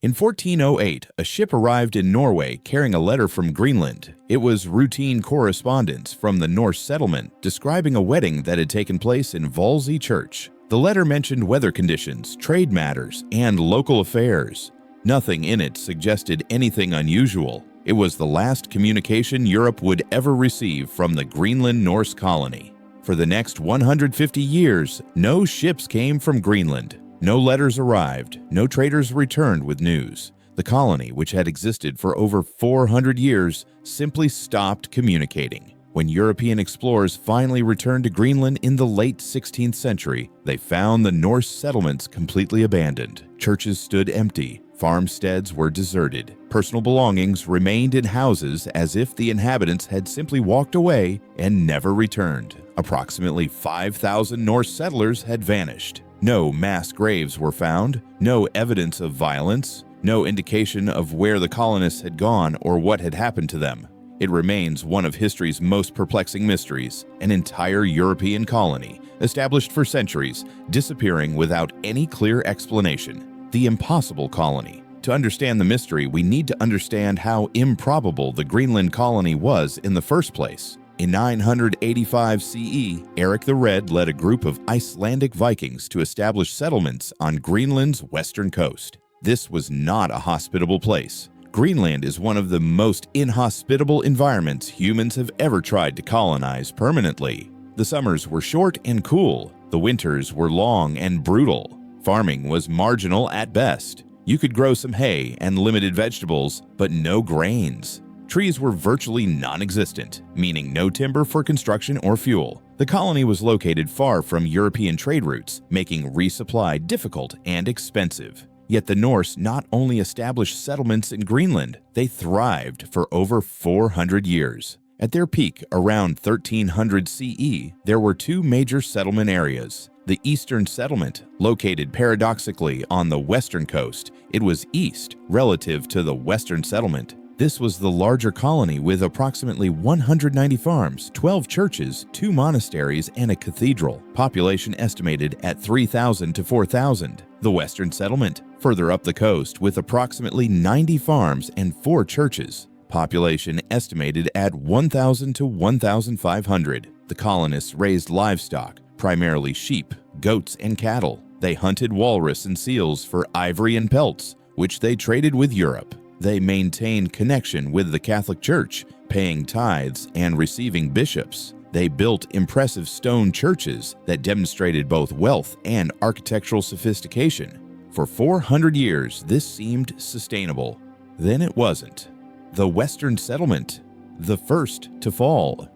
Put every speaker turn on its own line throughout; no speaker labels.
In 1408, a ship arrived in Norway carrying a letter from Greenland. It was routine correspondence from the Norse settlement describing a wedding that had taken place in Hvalsey Church. The letter mentioned weather conditions, trade matters, and local affairs. Nothing in it suggested anything unusual. It was the last communication Europe would ever receive from the Greenland Norse colony. For the next 150 years, no ships came from Greenland. No letters arrived, no traders returned with news. The colony, which had existed for over 400 years, simply stopped communicating. When European explorers finally returned to Greenland in the late 16th century, they found the Norse settlements completely abandoned. Churches stood empty, farmsteads were deserted. Personal belongings remained in houses as if the inhabitants had simply walked away and never returned. Approximately 5,000 Norse settlers had vanished. No mass graves were found, no evidence of violence, no indication of where the colonists had gone or what had happened to them. It remains one of history's most perplexing mysteries, an entire European colony, established for centuries, disappearing without any clear explanation. The impossible colony. To understand the mystery, we need to understand how improbable the Greenland colony was in the first place. In 985 CE, Eric the Red led a group of Icelandic Vikings to establish settlements on Greenland's western coast. This was not a hospitable place. Greenland is one of the most inhospitable environments humans have ever tried to colonize permanently. The summers were short and cool. The winters were long and brutal. Farming was marginal at best. You could grow some hay and limited vegetables, but no grains. Trees were virtually non-existent, meaning no timber for construction or fuel. The colony was located far from European trade routes, making resupply difficult and expensive. Yet the Norse not only established settlements in Greenland, they thrived for over 400 years. At their peak, around 1300 CE, there were two major settlement areas. The Eastern Settlement, located paradoxically on the western coast, it was east relative to the Western Settlement. This was the larger colony with approximately 190 farms, 12 churches, 2 monasteries, and a cathedral. Population estimated at 3,000 to 4,000. The Western Settlement, further up the coast with approximately 90 farms and 4 churches. Population estimated at 1,000 to 1,500. The colonists raised livestock, primarily sheep, goats, and cattle. They hunted walrus and seals for ivory and pelts, which they traded with Europe. They maintained connection with the Catholic Church, paying tithes and receiving bishops. They built impressive stone churches that demonstrated both wealth and architectural sophistication. For 400 years, this seemed sustainable. Then it wasn't. The Western Settlement, the first to fall.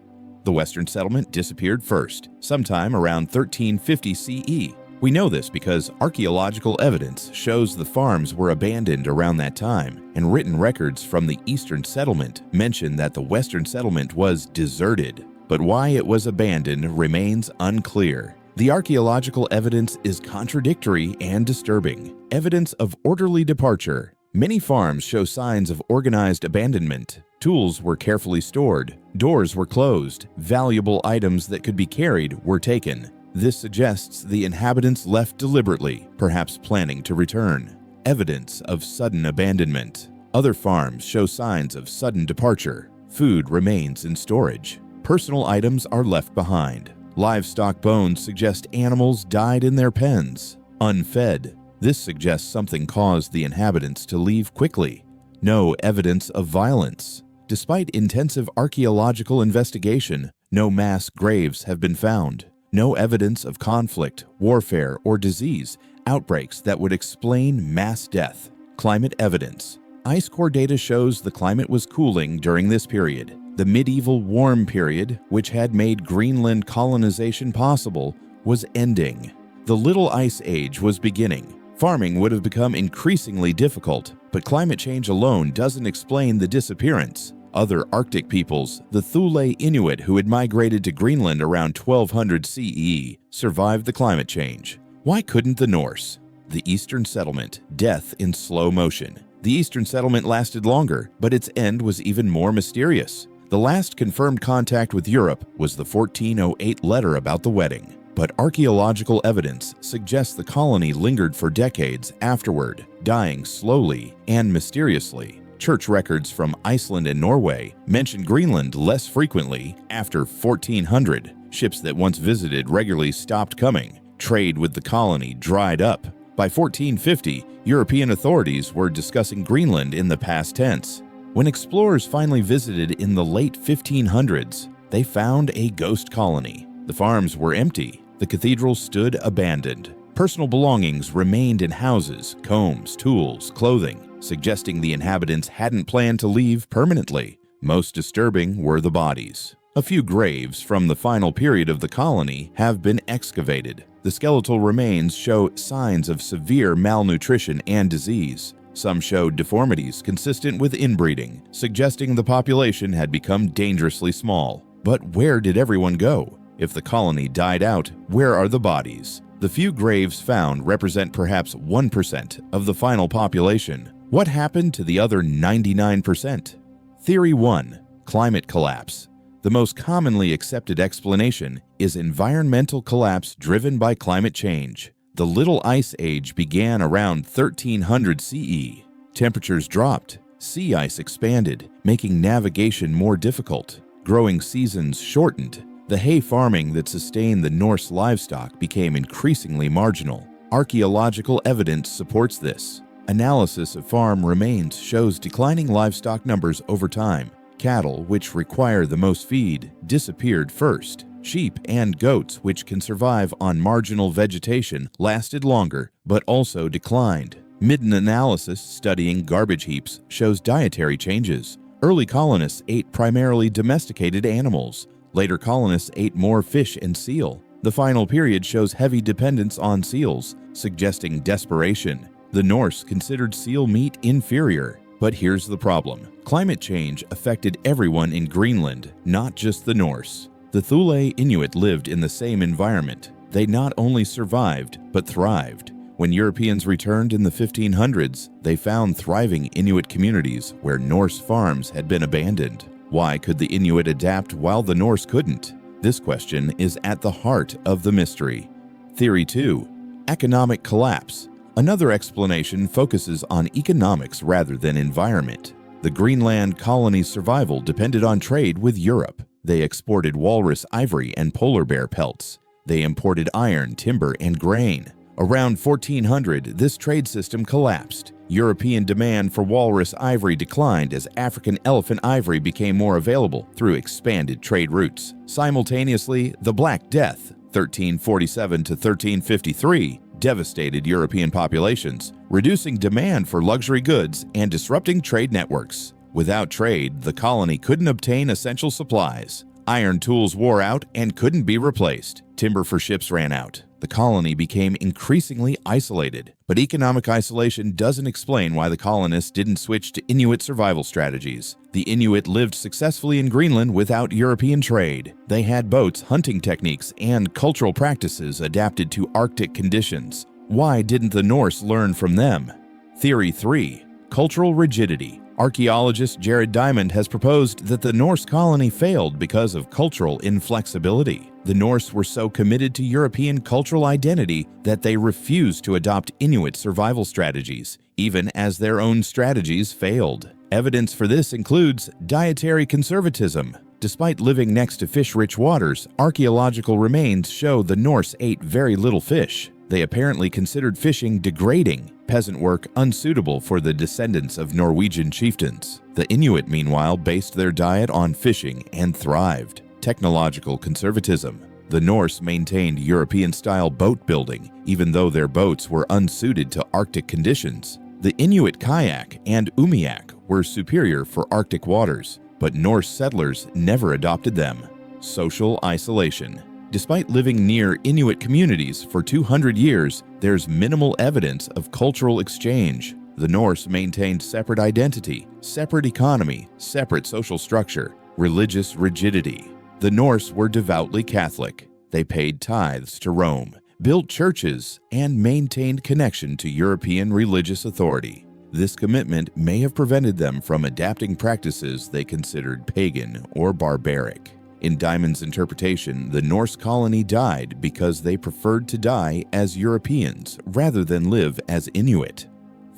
The Western Settlement disappeared first, sometime around 1350 CE. We know this because archaeological evidence shows the farms were abandoned around that time, and written records from the Eastern Settlement mention that the Western Settlement was deserted. But why it was abandoned remains unclear. The archaeological evidence is contradictory and disturbing. Evidence of orderly departure. Many farms show signs of organized abandonment. Tools were carefully stored. Doors were closed. Valuable items that could be carried were taken. This suggests the inhabitants left deliberately, perhaps planning to return. Evidence of sudden abandonment. Other farms show signs of sudden departure. Food remains in storage. Personal items are left behind. Livestock bones suggest animals died in their pens, unfed. This suggests something caused the inhabitants to leave quickly. No evidence of violence. Despite intensive archaeological investigation, no mass graves have been found. No evidence of conflict, warfare, or disease, outbreaks that would explain mass death. Climate evidence. Ice core data shows the climate was cooling during this period. The medieval warm period, which had made Greenland colonization possible, was ending. The Little Ice Age was beginning. Farming would have become increasingly difficult, but climate change alone doesn't explain the disappearance. Other Arctic peoples, the Thule Inuit who had migrated to Greenland around 1200 CE, survived the climate change. Why couldn't the Norse? The Eastern Settlement, death in slow motion. The Eastern Settlement lasted longer, but its end was even more mysterious. The last confirmed contact with Europe was the 1408 letter about the wedding. but archaeological evidence suggests the colony lingered for decades afterward, dying slowly and mysteriously. Church records from Iceland and Norway mention Greenland less frequently after 1400. Ships that once visited regularly stopped coming. Trade with the colony dried up. By 1450, European authorities were discussing Greenland in the past tense. When explorers finally visited in the late 1500s, they found a ghost colony. The farms were empty. The cathedral stood abandoned. Personal belongings remained in houses, combs, tools, clothing, suggesting the inhabitants hadn't planned to leave permanently. Most disturbing were the bodies. A few graves from the final period of the colony have been excavated. The skeletal remains show signs of severe malnutrition and disease. Some showed deformities consistent with inbreeding, suggesting the population had become dangerously small. But where did everyone go? If the colony died out, where are the bodies? The few graves found represent perhaps 1% of the final population. What happened to the other 99%? Theory 1. Climate collapse. The most commonly accepted explanation is environmental collapse driven by climate change. The Little Ice Age began around 1300 CE. Temperatures dropped, sea ice expanded, making navigation more difficult. Growing seasons shortened. The hay farming that sustained the Norse livestock became increasingly marginal. Archaeological evidence supports this. Analysis of farm remains shows declining livestock numbers over time. Cattle, which require the most feed, disappeared first. Sheep and goats, which can survive on marginal vegetation, lasted longer, but also declined. Mid-analysis studying garbage heaps shows dietary changes. Early colonists ate primarily domesticated animals. Later colonists ate more fish and seal. The final period shows heavy dependence on seals, suggesting desperation. The Norse considered seal meat inferior. But here's the problem. Climate change affected everyone in Greenland, not just the Norse. The Thule Inuit lived in the same environment. They not only survived, but thrived. When Europeans returned in the 1500s, they found thriving Inuit communities where Norse farms had been abandoned. Why could the Inuit adapt while the Norse couldn't? This question is at the heart of the mystery. Theory 2. Economic collapse. Another explanation focuses on economics rather than environment. The Greenland colony's survival depended on trade with Europe. They exported walrus ivory and polar bear pelts. They imported iron, timber, and grain. Around 1400, this trade system collapsed. European demand for walrus ivory declined as African elephant ivory became more available through expanded trade routes. Simultaneously, the Black Death, 1347 to 1353, devastated European populations, reducing demand for luxury goods and disrupting trade networks. Without trade, the colony couldn't obtain essential supplies. Iron tools wore out and couldn't be replaced. Timber for ships ran out. The colony became increasingly isolated. But economic isolation doesn't explain why the colonists didn't switch to Inuit survival strategies. The Inuit lived successfully in Greenland without European trade. They had boats, hunting techniques, and cultural practices adapted to Arctic conditions. Why didn't the Norse learn from them? Theory 3. Cultural rigidity. Archaeologist Jared Diamond has proposed that the Norse colony failed because of cultural inflexibility. The Norse were so committed to European cultural identity that they refused to adopt Inuit survival strategies, even as their own strategies failed. Evidence for this includes dietary conservatism. Despite living next to fish-rich waters, archaeological remains show the Norse ate very little fish. They apparently considered fishing degrading, peasant work unsuitable for the descendants of Norwegian chieftains. The Inuit, meanwhile, based their diet on fishing and thrived. Technological conservatism. The Norse maintained European-style boat building, even though their boats were unsuited to Arctic conditions. The Inuit kayak and umiak were superior for Arctic waters, but Norse settlers never adopted them. Social isolation. Despite living near Inuit communities for 200 years, there's minimal evidence of cultural exchange. The Norse maintained separate identity, separate economy, separate social structure, religious rigidity. The Norse were devoutly Catholic. They paid tithes to Rome, built churches, and maintained connection to European religious authority. This commitment may have prevented them from adapting practices they considered pagan or barbaric. In Diamond's interpretation, the Norse colony died because they preferred to die as Europeans rather than live as Inuit.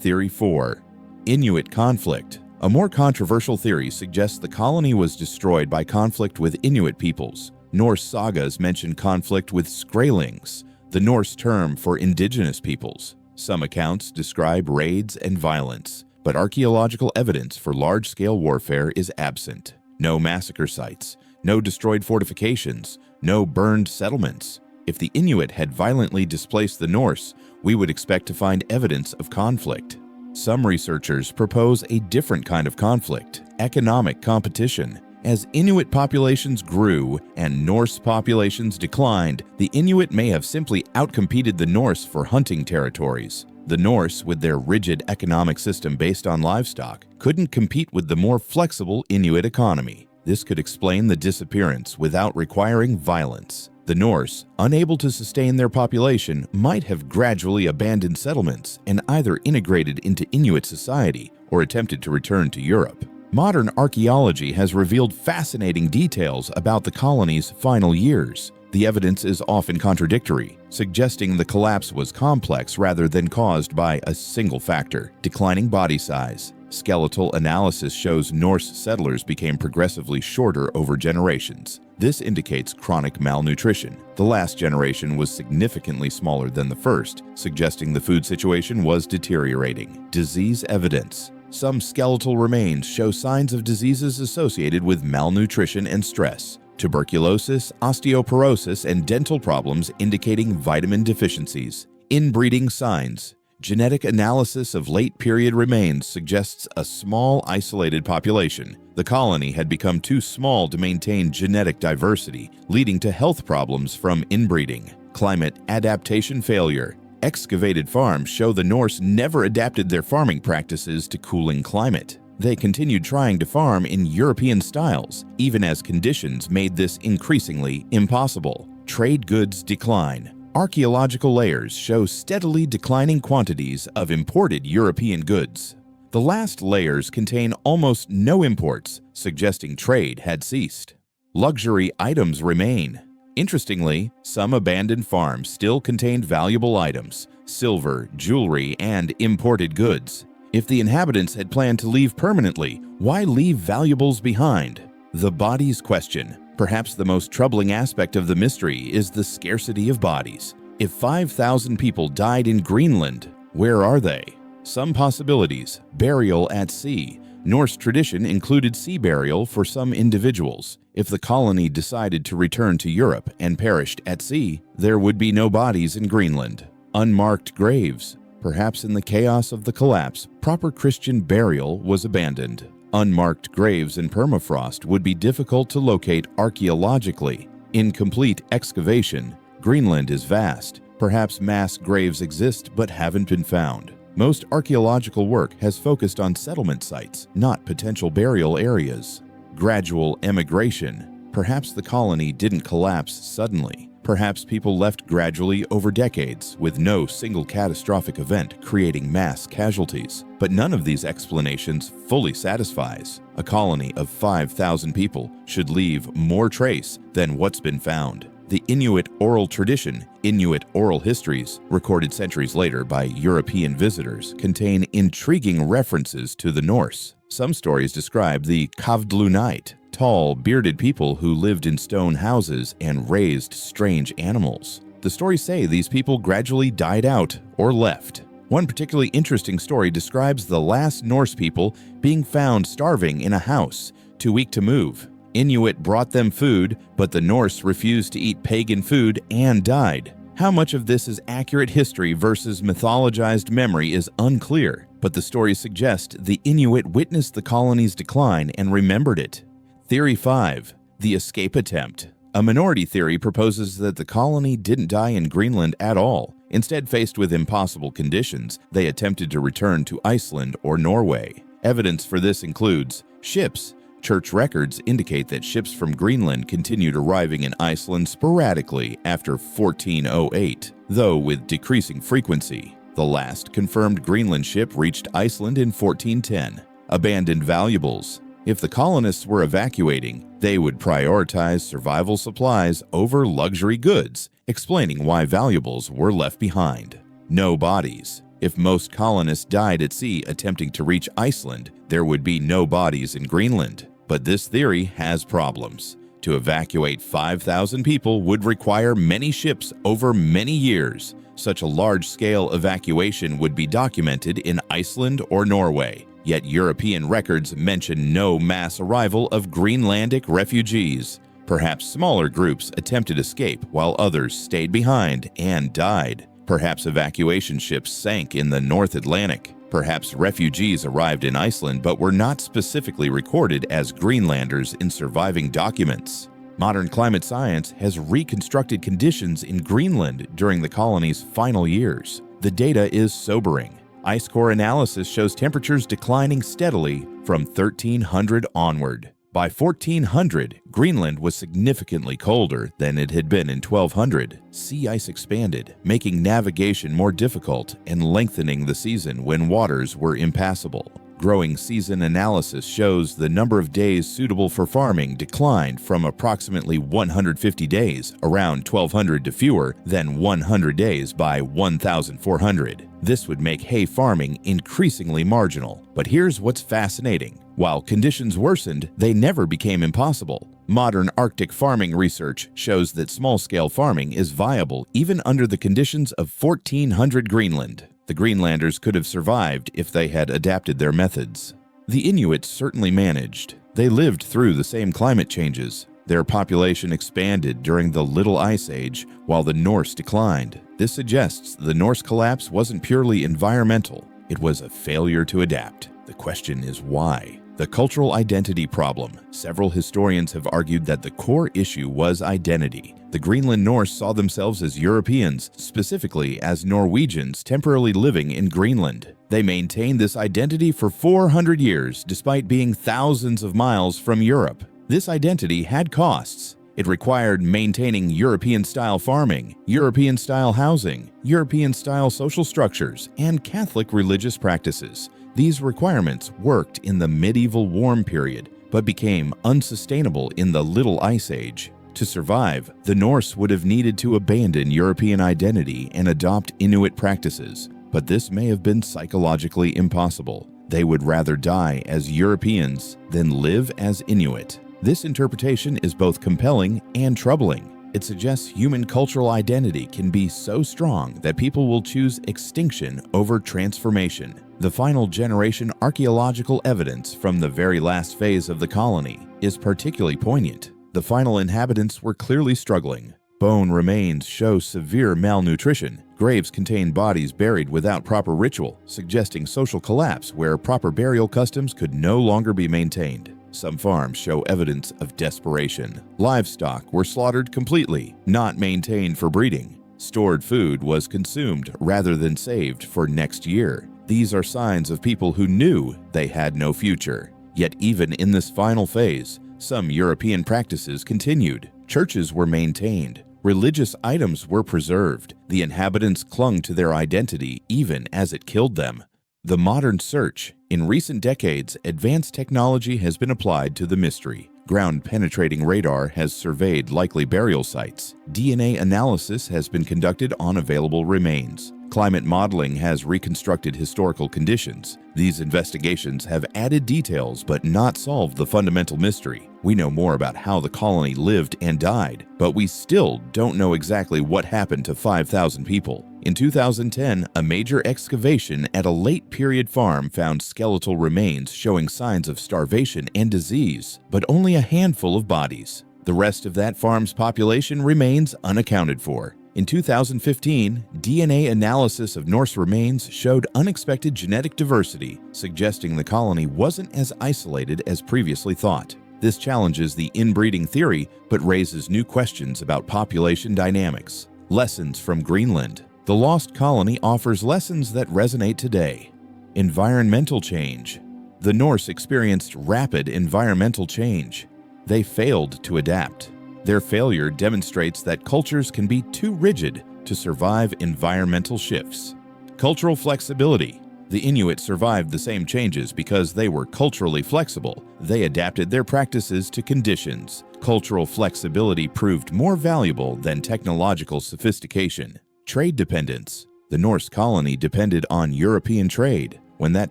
Theory 4. Inuit conflict. A more controversial theory suggests the colony was destroyed by conflict with Inuit peoples. Norse sagas mention conflict with Skraelings, the Norse term for indigenous peoples. Some accounts describe raids and violence, but archaeological evidence for large-scale warfare is absent. No massacre sites, no destroyed fortifications, no burned settlements. If the Inuit had violently displaced the Norse, we would expect to find evidence of conflict. Some researchers propose a different kind of conflict, economic competition. As Inuit populations grew and Norse populations declined, the Inuit may have simply outcompeted the Norse for hunting territories. The Norse, with their rigid economic system based on livestock, couldn't compete with the more flexible Inuit economy. This could explain the disappearance without requiring violence. The Norse, unable to sustain their population, might have gradually abandoned settlements and either integrated into Inuit society or attempted to return to Europe. Modern archaeology has revealed fascinating details about the colony's final years. The evidence is often contradictory, suggesting the collapse was complex rather than caused by a single factor: declining body size. Skeletal analysis shows Norse settlers became progressively shorter over generations. This indicates chronic malnutrition. The last generation was significantly smaller than the first, suggesting the food situation was deteriorating. Disease evidence. Some skeletal remains show signs of diseases associated with malnutrition and stress. Tuberculosis, osteoporosis, and dental problems indicating vitamin deficiencies. Inbreeding signs. Genetic analysis of late-period remains suggests a small, isolated population. The colony had become too small to maintain genetic diversity, leading to health problems from inbreeding. Climate adaptation failure. Excavated farms show the Norse never adapted their farming practices to cooling climate. They continued trying to farm in European styles, even as conditions made this increasingly impossible. Trade goods decline. Archaeological layers show steadily declining quantities of imported European goods. The last layers contain almost no imports, suggesting trade had ceased. Luxury items remain. Interestingly, some abandoned farms still contained valuable items: silver, jewelry, and imported goods. If the inhabitants had planned to leave permanently, why leave valuables behind? The bodies question. Perhaps the most troubling aspect of the mystery is the scarcity of bodies. If 5,000 people died in Greenland, where are they? Some possibilities: burial at sea. Norse tradition included sea burial for some individuals. If the colony decided to return to Europe and perished at sea, there would be no bodies in Greenland. Unmarked graves. Perhaps in the chaos of the collapse, proper Christian burial was abandoned. Unmarked graves in permafrost would be difficult to locate archaeologically. Incomplete excavation. Greenland is vast. Perhaps mass graves exist but haven't been found. Most archaeological work has focused on settlement sites, not potential burial areas. Gradual emigration. Perhaps the colony didn't collapse suddenly. Perhaps people left gradually over decades, with no single catastrophic event creating mass casualties. But none of these explanations fully satisfies. A colony of 5,000 people should leave more trace than what's been found. The Inuit oral tradition, Inuit oral histories, recorded centuries later by European visitors, contain intriguing references to the Norse. Some stories describe the Kavdlunite, tall, bearded people who lived in stone houses and raised strange animals. The stories say these people gradually died out or left. One particularly interesting story describes the last Norse people being found starving in a house, too weak to move. Inuit brought them food, but the Norse refused to eat pagan food and died. How much of this is accurate history versus mythologized memory is unclear, but the stories suggest the Inuit witnessed the colony's decline and remembered it. Theory 5. The escape attempt. A minority theory proposes that the colony didn't die in Greenland at all. Instead, faced with impossible conditions, they attempted to return to Iceland or Norway. Evidence for this includes ships. Church records indicate that ships from Greenland continued arriving in Iceland sporadically after 1408, though with decreasing frequency. The last confirmed Greenland ship reached Iceland in 1410. Abandoned valuables. If the colonists were evacuating, They would prioritize survival supplies over luxury goods, explaining why valuables were left behind. No bodies. If most colonists died at sea attempting to reach Iceland, there would be no bodies in Greenland. But this theory has problems. To evacuate 5,000 people would require many ships over many years. Such a large-scale evacuation would be documented in Iceland or Norway. Yet European records mention no mass arrival of Greenlandic refugees. Perhaps smaller groups attempted escape while others stayed behind and died. Perhaps evacuation ships sank in the North Atlantic. Perhaps refugees arrived in Iceland but were not specifically recorded as Greenlanders in surviving documents. Modern climate science has reconstructed conditions in Greenland during the colony's final years. The data is sobering. Ice core analysis shows temperatures declining steadily from 1300 onward. By 1400, Greenland was significantly colder than it had been in 1200. Sea ice expanded, making navigation more difficult and lengthening the season when waters were impassable. Growing season analysis shows the number of days suitable for farming declined from approximately 150 days around 1200 to fewer than 100 days by 1400. This would make hay farming increasingly marginal. But here's what's fascinating. While conditions worsened, they never became impossible. Modern Arctic farming research shows that small-scale farming is viable even under the conditions of 1400 Greenland. The Greenlanders could have survived if they had adapted their methods. The Inuit certainly managed. They lived through the same climate changes. Their population expanded during the Little Ice Age, while the Norse declined. This suggests the Norse collapse wasn't purely environmental. It was a failure to adapt. The question is why? The cultural identity problem. Several historians have argued that the core issue was identity. The Greenland Norse saw themselves as Europeans, specifically as Norwegians temporarily living in Greenland. They maintained this identity for 400 years, despite being thousands of miles from Europe. This identity had costs. It required maintaining European-style farming, European-style housing, European-style social structures, and Catholic religious practices. These requirements worked in the medieval warm period, but became unsustainable in the Little Ice Age. To survive, the Norse would have needed to abandon European identity and adopt Inuit practices, but this may have been psychologically impossible. They would rather die as Europeans than live as Inuit. This interpretation is both compelling and troubling. It suggests human cultural identity can be so strong that people will choose extinction over transformation. The final generation archaeological evidence from the very last phase of the colony is particularly poignant. The final inhabitants were clearly struggling. Bone remains show severe malnutrition. Graves contain bodies buried without proper ritual, suggesting social collapse where proper burial customs could no longer be maintained. Some farms show evidence of desperation. Livestock were slaughtered completely, not maintained for breeding. Stored food was consumed rather than saved for next year. These are signs of people who knew they had no future. Yet even in this final phase, some European practices continued. Churches were maintained. Religious items were preserved. The inhabitants clung to their identity even as it killed them. The modern search. In recent decades, advanced technology has been applied to the mystery. Ground-penetrating radar has surveyed likely burial sites. DNA analysis has been conducted on available remains. Climate modeling has reconstructed historical conditions. These investigations have added details but not solved the fundamental mystery. We know more about how the colony lived and died, but we still don't know exactly what happened to 5,000 people. In 2010, a major excavation at a late-period farm found skeletal remains showing signs of starvation and disease, but only a handful of bodies. The rest of that farm's population remains unaccounted for. In 2015, DNA analysis of Norse remains showed unexpected genetic diversity, suggesting the colony wasn't as isolated as previously thought. This challenges the inbreeding theory, but raises new questions about population dynamics. Lessons from Greenland. The lost colony offers lessons that resonate today. Environmental change. The Norse experienced rapid environmental change. They failed to adapt. Their failure demonstrates that cultures can be too rigid to survive environmental shifts. Cultural flexibility. The Inuit survived the same changes because they were culturally flexible. They adapted their practices to conditions. Cultural flexibility proved more valuable than technological sophistication. Trade dependence. The Norse colony depended on European trade. When that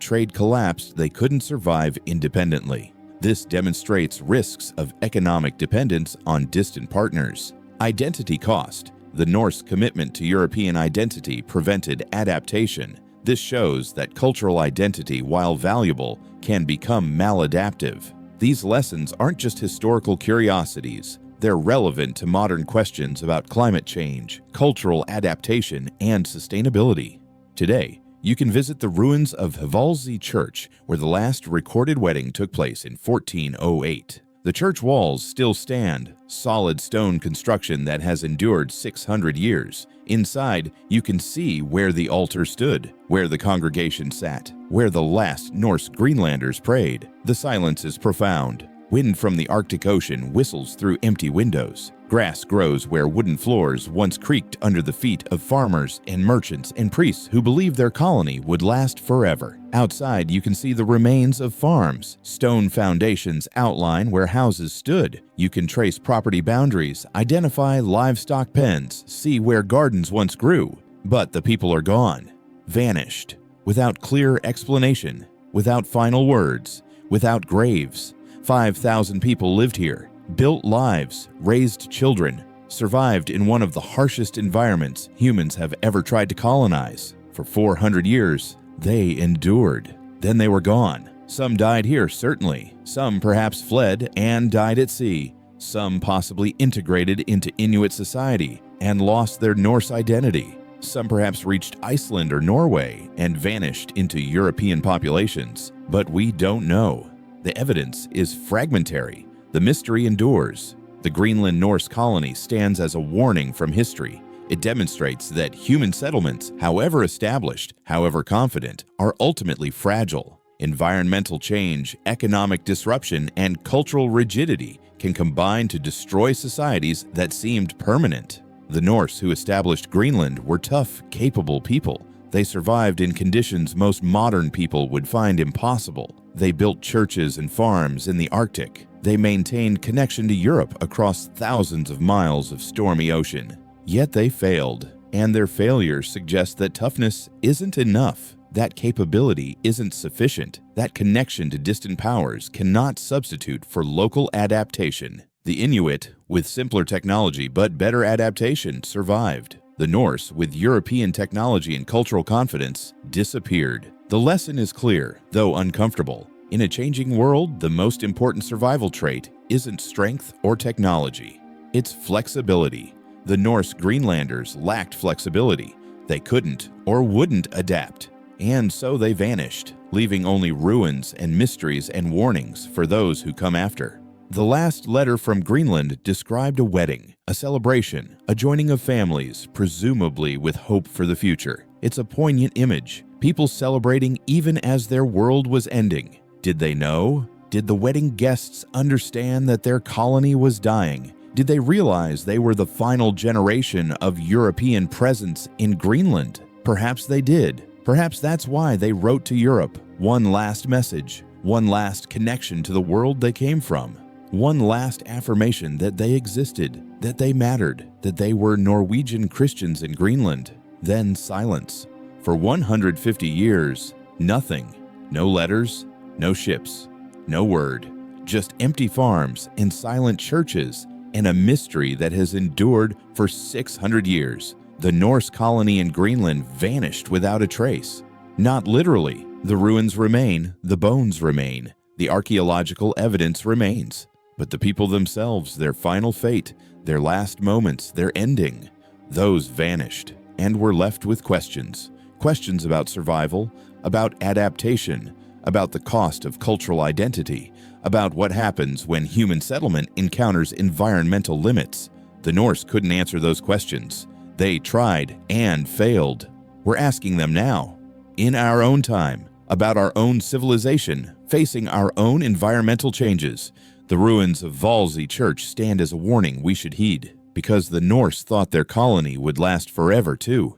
trade collapsed, they couldn't survive independently. This demonstrates risks of economic dependence on distant partners. Identity cost. The Norse commitment to European identity prevented adaptation. This shows that cultural identity, while valuable, can become maladaptive. These lessons aren't just historical curiosities. They're relevant to modern questions about climate change, cultural adaptation, and sustainability. Today, you can visit the ruins of Hvalsey Church, where the last recorded wedding took place in 1408. The church walls still stand, solid stone construction that has endured 600 years. Inside, you can see where the altar stood, where the congregation sat, where the last Norse Greenlanders prayed. The silence is profound. Wind from the Arctic Ocean whistles through empty windows. Grass grows where wooden floors once creaked under the feet of farmers and merchants and priests who believed their colony would last forever. Outside, you can see the remains of farms. Stone foundations outline where houses stood. You can trace property boundaries, identify livestock pens, see where gardens once grew. But the people are gone, vanished, without clear explanation, without final words, without graves. 5,000 people lived here, built lives, raised children, survived in one of the harshest environments humans have ever tried to colonize. For 400 years, they endured. Then they were gone. Some died here, certainly. Some perhaps fled and died at sea. Some possibly integrated into Inuit society and lost their Norse identity. Some perhaps reached Iceland or Norway and vanished into European populations. But we don't know. The evidence is fragmentary. The mystery endures. The Greenland Norse colony stands as a warning from history. It demonstrates that human settlements, however established, however confident, are ultimately fragile. Environmental change, economic disruption, and cultural rigidity can combine to destroy societies that seemed permanent. The Norse who established Greenland were tough, capable people. They survived in conditions most modern people would find impossible. They built churches and farms in the Arctic. They maintained connection to Europe across thousands of miles of stormy ocean. Yet they failed, and their failure suggests that toughness isn't enough. That capability isn't sufficient. That connection to distant powers cannot substitute for local adaptation. The Inuit, with simpler technology but better adaptation, survived. The Norse, with European technology and cultural confidence, disappeared. The lesson is clear, though uncomfortable. In a changing world, the most important survival trait isn't strength or technology. It's flexibility. The Norse Greenlanders lacked flexibility. They couldn't or wouldn't adapt. And so they vanished, leaving only ruins and mysteries and warnings for those who come after. The last letter from Greenland described a wedding, a celebration, a joining of families, presumably with hope for the future. It's a poignant image, people celebrating even as their world was ending. Did they know? Did the wedding guests understand that their colony was dying? Did they realize they were the final generation of European presence in Greenland? Perhaps they did. Perhaps that's why they wrote to Europe. One last message, one last connection to the world they came from. One last affirmation that they existed, that they mattered, that they were Norwegian Christians in Greenland. Then silence. For 150 years, nothing. No letters, no ships, no word. Just empty farms and silent churches, and a mystery that has endured for 600 years. The Norse colony in Greenland vanished without a trace. Not literally. The ruins remain, the bones remain, the archaeological evidence remains. But the people themselves, their final fate, their last moments, their ending, those vanished and were left with questions. Questions about survival, about adaptation, about the cost of cultural identity, about what happens when human settlement encounters environmental limits. The Norse couldn't answer those questions. They tried and failed. We're asking them now, in our own time, about our own civilization, facing our own environmental changes. The ruins of Hvalsey Church stand as a warning we should heed, because the Norse thought their colony would last forever too.